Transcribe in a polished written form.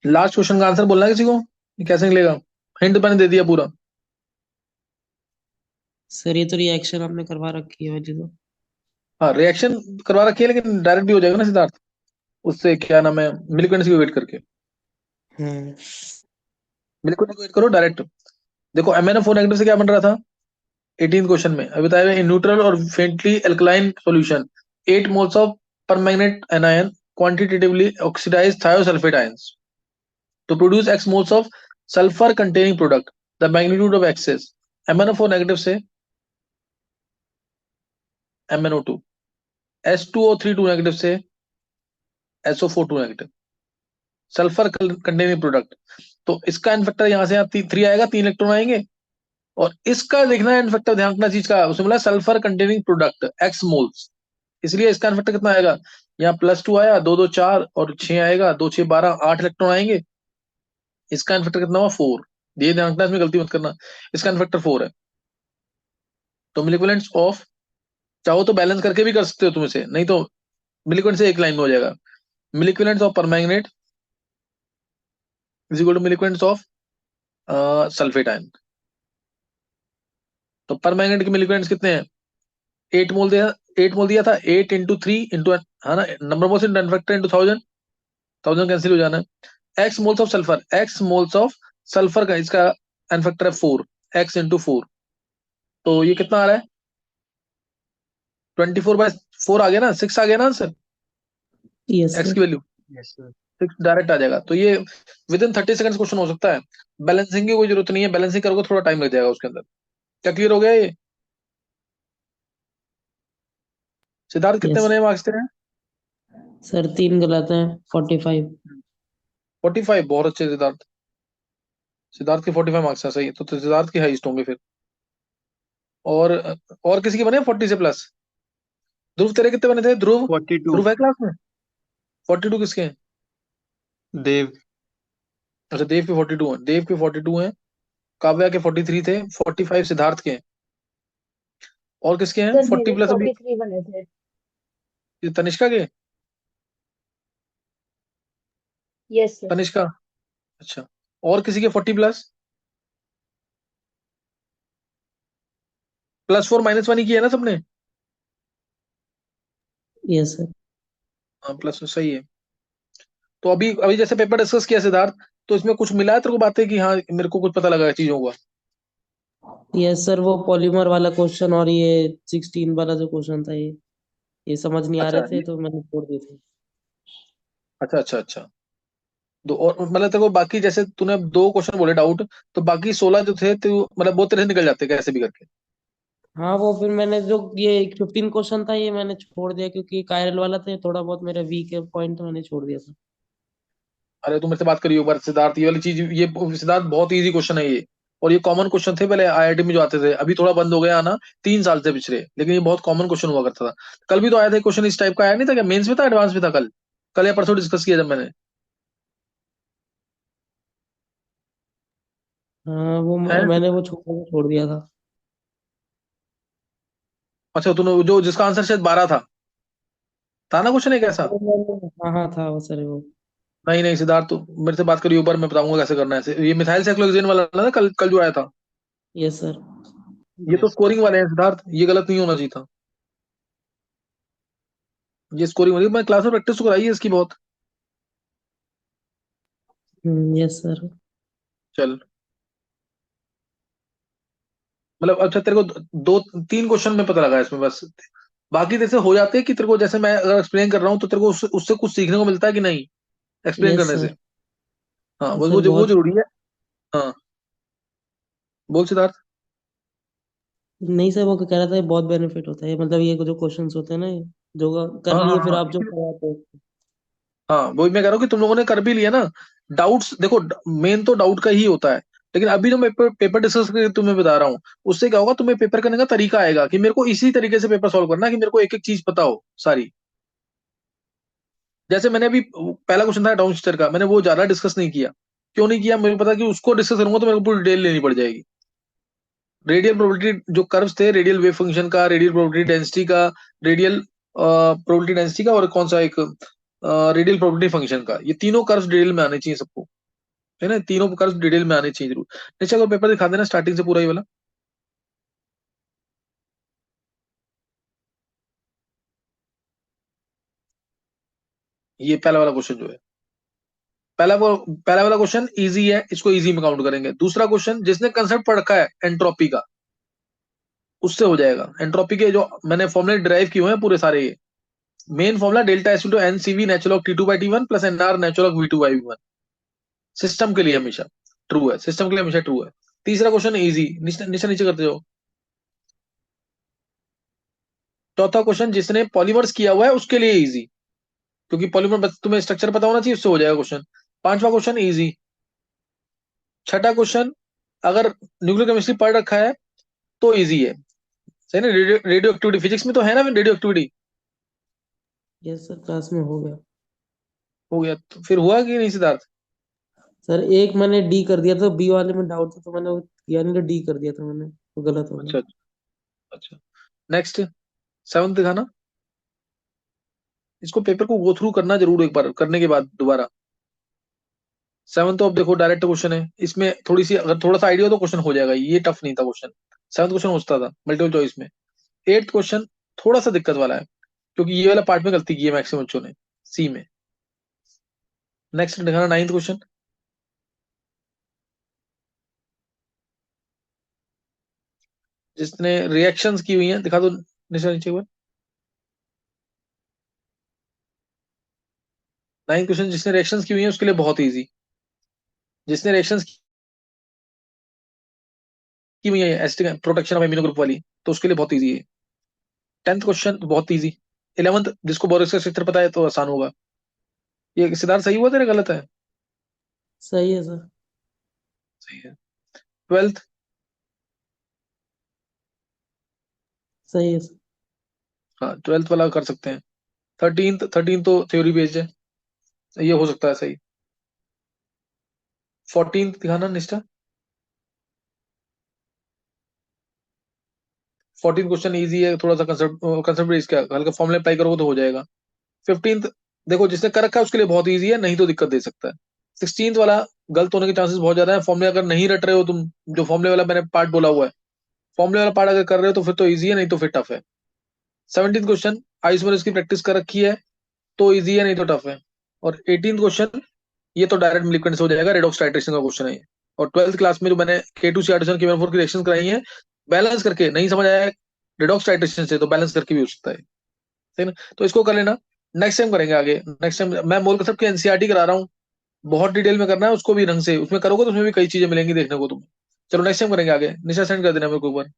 Last question का answer बोलना है किसी को, ये कैसे निकलेगा? हिंट मैंने दे दिया पूरा। सर ये तो रिएक्शन आपने करवा रखी है वाली तो। हाँ रिएक्शन करवा रखी है, लेकिन डायरेक्ट भी हो जाएगा ना सिद्धार्थ, उससे क्या नाम है, मिलिक्वेंस की वेट करके। हम्म। मिलिक्वेंस की वेट करो डायरेक्ट। देखो MnO4 नेगेटिव से क्या बन रहा था 18 क्वेश्चन में, अभी बताया इन न्यूट्रल और faintly alkaline solution 8 moles of permanganate anion quantitatively oxidize thiosulphate ions to produce X moles of sulfur containing product. The magnitude of X is MnO4 negative से MnO2, S2O32 नेगेटिव से SO42 negative, sulphur containing product. तो इसका इनफेक्टर यहाँ से यहाँ 3 आएगा, 3 electron आएंगे। और इसका देखना है इनफेक्टर, ध्यान रखना चीज का, उसमें बोला sulphur containing product x moles, इसलिए इसका इनफेक्टर कितना आएगा, यहाँ +2 आया, 2 2 4 और 6 आएगा, 2 6 12 8 इलेक्ट्रॉन आएंगे। इसका इनफेक्टर कितना हुआ 4। ये ध्यान रखना, इसमें गलती मत करना, इसका इनफेक्टर 4 है। तो मिलिक्वेलेंट्स ऑफ, चाहो तो बैलेंस करके भी कर सकते हो तुम इसे, नहीं तो मिलिक्वेलेंट से एक लाइन में हो जाएगा। Milliequivalents of permanganate is equal to milliequivalents of sulphate ion. तो परमैंगनेट के मिलिक्वेलेंट्स कितने हैं, 8 मोल दिया, 8 मोल दिया था, 8 इंटू 3 इंटू, है ना, number moles into n factor into 1000, 1000 cancel हो जाना है। X moles of sulphur, x moles of sulphur का इसका इनफेक्टर है 4, एक्स इंटू 4। तो ये कितना आ रहा है, 24/4 आ गया ना, 6 आ गया ना आंसर, यस एक्स सर। की वैल्यू 6 डायरेक्ट आ जाएगा। तो ये विद इन 30 सेकंड क्वेश्चन हो सकता है। बैलेंसिंग की कोई जरूरत नहीं है, बैलेंसिंग करोगे थोड़ा टाइम लग जाएगा उसके अंदर। क्या क्लियर हो गया ये? सिद्धार्थ कितने यस बने मार्क्स तेरे? सर, 3 गलत है। 45। 45, बहुत अच्छे सिद्धार्थ। सिद्धार्थ के 45 मार्क्स है, सही है। तो सिद्धार्थ के हाईएस्ट होंगे फिर। और और किसी के बने 40 से प्लस? ध्रुव तेरे कितने बने थे ध्रुव? 42। ध्रुव है क्लास में? 42 किसके हैं? देव। अच्छा देव के 42 हैं, देव के 42 हैं। काव्या के 43 थे, 45 सिद्धार्थ के हैं। और किसके हैं सर 40 मेरे प्लस अभी? 43 बने थे। ये तनिष्का के? Yes sir. तनिष्का, अच्छा। और किसी के 40 प्लस? +4 -1 ही किया ना सबने? Yes sir. हाँ प्लस सही है। तो अभी अभी जैसे पेपर डिस्कस किया सिद्धार्थ, तो इसमें कुछ मिला है तेरे को बातें कि हाँ मेरे को कुछ पता लगा है चीजों का? यस सर, वो पॉलीमर वाला क्वेश्चन और ये 16 वाला जो क्वेश्चन था, ये समझ नहीं आ रहे अच्छा थे तो मैंने छोड़ दिए थे। अच्छा अच्छा अच्छा। दो और मतलब तेरे को बाकी, जैसे तूने अब 2 क्वेश्चन बोले डाउट, तो बाकी 16 जो थे तो मतलब वो तेरे से निकल जाते कैसे भी करके? हाँ, वो फिर मैंने जो ये 15 क्वेश्चन था ये मैंने छोड़ दिया, क्योंकि कायरल वाला था थोड़ा बहुत मेरा वीक है पॉइंट, तो मैंने छोड़ दिया था। अरे तू मेरे से बात करियो एक बार सिद्धार्थ, ये वाली चीज, ये सिद्धार्थ बहुत इजी क्वेश्चन है ये। और ये कॉमन क्वेश्चन थे पहले IIT में जो आते थे, अभी थोड़ा बंद हो गया आना 3 साल से पिछले, लेकिन ये बहुत कॉमन क्वेश्चन हुआ करता था। कल भी तो आया था क्वेश्चन इस टाइप का, आया नहीं था क्या? मेंस में था, एडवांस में था? कल कल या परसों डिस्कस किया जब मैंने। हाँ, वो है? मैंने वो छोड़ दिया था। अच्छा तूने जो जिसका आंसर शायद 12 था ना क्वेश्चन एक ऐसा? हाँ हाँ, था वो सर वो। नहीं नहीं सिद्धार्थ, तू मेरे से बात करियो एक बार, मैं बताऊंगा कैसे करना है ये मिथाइल साइक्लोहेक्सेन वाला ना, कल कल जो आया था। Yes sir. ये तो यस। स्कोरिंग वाले हैं सिद्धार्थ, ये गलत नहीं होना चाहिए था। ये स्कोरिंग वाली, मैं क्लास में प्रैक्टिस तो कराई है इसकी बहुत। Yes sir. चल, मतलब अच्छा तेरे को 2 3 क्वेश्चन में पता लगा इसमें बस। बाकी जैसे हो जाते हैं कि तेरे को, जैसे मैं अगर एक्सप्लेन कर रहा हूँ तो तेरे को उससे कुछ सीखने को मिलता है कि नहीं, एक्सप्लेन यस करने से? सर। हाँ यस वो सर, वो बहुत। जरूरी है। हाँ बोल सिद्धार्थ। नहीं सर, वो कह रहा था ये बहुत बेनिफिट होता है, मतलब ये जो क्वेश्चंस होते हैं ना, ये जो कर हाँ हाँ लिए फिर हाँ आप जो कराते हो। हाँ वही मैं कह रहा हूँ कि तुम लोगों ने कर भी लिया ना। डाउट्स देखो, मेन तो डाउट का ही होता है। लेकिन अभी जो मैं पेपर डिस्कस करके तुम्हें बता रहा हूँ, उससे क्या होगा, तुम्हें पेपर करने का तरीका आएगा कि मेरे को इसी तरीके से पेपर सॉल्व करना है, कि मेरे को एक एक चीज पता हो सारी। जैसे मैंने अभी पहला क्वेश्चन था डाउनस्टर का, मैंने वो ज्यादा डिस्कस नहीं किया। क्यों नहीं किया, मुझे पता कि उसको डिस्कस करूंगा तो मेरे को पूरी डिटेल लेनी पड़ जाएगी। रेडियल प्रोबेबिलिटी जो कर्व्स थे, रेडियल वेव फंक्शन का, रेडियल प्रोबेबिलिटी डेंसिटी का, रेडियल प्रोबेबिलिटी डेंसिटी का, और कौन सा एक रेडियल प्रोबेबिलिटी फंक्शन का। ये तीनों कर्व्स डिटेल में आने चाहिए सबको, है ना, तीनों कर्व्स डिटेल में आने चाहिए जरूर। निश्चय को पेपर दिखा देना स्टार्टिंग से पूरा ही वाला। ये पहला वाला क्वेश्चन जो है, पहला वाला क्वेश्चन इजी है, इसको इजी में काउंट करेंगे। दूसरा क्वेश्चन जिसने कंसेप्ट पढ़ रखा है एंट्रोपी का, उससे हो जाएगा। एंट्रोपी के जो मैंने फॉर्मूले डिराइव किए हुए हैं पूरे सारे, ये main formula delta S to n C V natural of T two by T one plus n R natural of V two by V one, system के लिए हमेशा ट्रू है, सिस्टम के लिए हमेशा ट्रू है। तीसरा क्वेश्चन इजी, नीचे नीचे नीचे करते जाओ। चौथा क्वेश्चन जिसने पॉलीमर्स किया हुआ है उसके लिए इजी, क्योंकि पॉलीमर तुम्हें स्ट्रक्चर पता होना चाहिए, उससे हो जाएगा क्वेश्चन। पांचवा क्वेश्चन इजी। छठा क्वेश्चन अगर न्यूक्लियर केमिस्ट्री पढ़ रखा है तो इजी है, सही ना। रेडियो एक्टिविटी फिजिक्स में तो है ना, radio activity yes sir, class में हो गया। हो गया, तो फिर हुआ कि नहीं सिद्धार्थ? सर एक मैंने डी कर दिया था, बी वाले में डाउट था तो मैंने वो किया नहीं, तो डी कर दिया था मैंने, वो गलत हो गया। अच्छा अच्छा, नेक्स्ट सेवंथ दिखाना। इसको पेपर को गो थ्रू करना जरूर एक बार, करने के बाद दोबारा। सेवंथ तो अब देखो डायरेक्ट क्वेश्चन है, इसमें थोड़ी सी अगर थोड़ा सा आइडिया हो तो क्वेश्चन हो जाएगा, ये टफ नहीं था क्वेश्चन। सेवंथ क्वेश्चन होता था मल्टीपल चॉइस में। एट्थ क्वेश्चन थोड़ा सा दिक्कत वाला है, क्योंकि ये वाला पार्ट में गलती की है मैक्सिमम बच्चों ने, सी में। नेक्स्ट दिखाना नाइन्थ क्वेश्चन। जिसने रिएक्शंस की हुई हैं दिखा दो नीचे नीचे एक बार। नाइन्थ क्वेश्चन जिसने रिएक्शंस की हुई है उसके लिए बहुत इजी, जिसने रिएक्शंस की हुई है acetic protection of amino group वाली, तो उसके लिए बहुत इजी है। टेंथ क्वेश्चन बहुत इजी। इलेवंथ जिसको बोरिस का क्षेत्र पता है तो आसान होगा। ये सिद्धार्थ सही हुआ तेरे गलत है? सही है सर। सही है। ट्वेल्थ सही है सर। हाँ, ट्वेल्थ वाला कर सकते हैं। थर्टींथ थर्टीन तो थ्योरी बेस्ड है, ये हो सकता है सही। फोर्टींथ दिखाना निष्ठा। फोर्टीन क्वेश्चन इजी है, थोड़ा सा कंसेप्ट कंसेप्ट बेस्ड, क्या हल्का फॉर्मूला अप्लाई करोगे तो हो जाएगा। फिफ्टींथ देखो जिसने कर रखा है उसके लिए बहुत इजी है, नहीं तो दिक्कत दे सकता है। सिक्सटींथ वाला गलत होने के चांसेस बहुत ज्यादा है, फॉर्मूले अगर नहीं रट रहे हो तुम, जो फॉर्मूले वाला मैंने पार्ट बोला हुआ है, फॉर्मूले वाला पार्ट अगर कर रहे हो तो फिर तो इजी है, नहीं तो फिर टफ है। सेवनटीन क्वेश्चन आइसोमेरिक की प्रैक्टिस कर रखी है तो इजी है, नहीं तो टफ है। और एटीन क्वेश्चन ये तो डायरेक्ट मिलिक्वेंट से हो जाएगा, रेडॉक्स टाइट्रेशन का क्वेश्चन है ये। और ट्वेल्थ क्लास में जो मैंने K2 CR2 K1 4 की रिएक्शन कराई है, बैलेंस करके, नहीं समझ आया रेडॉक्स टाइट्रेशन से तो बैलेंस करके भी हो सकता है, ठीक है ना। तो इसको कर लेना, नेक्स्ट टाइम करेंगे आगे। नेक्स्ट टाइम मैं मोल कसब की एनसीईआरटी करा रहा हूँ, बहुत डिटेल में करना है उसको भी ढंग से, उसमें करोगे तो उसमें भी कई चीजें मिलेंगी देखने को तुम्हें। चलो नेक्स्ट टाइम करेंगे आगे, निशा सेंड कर देना मेरे को एक बार।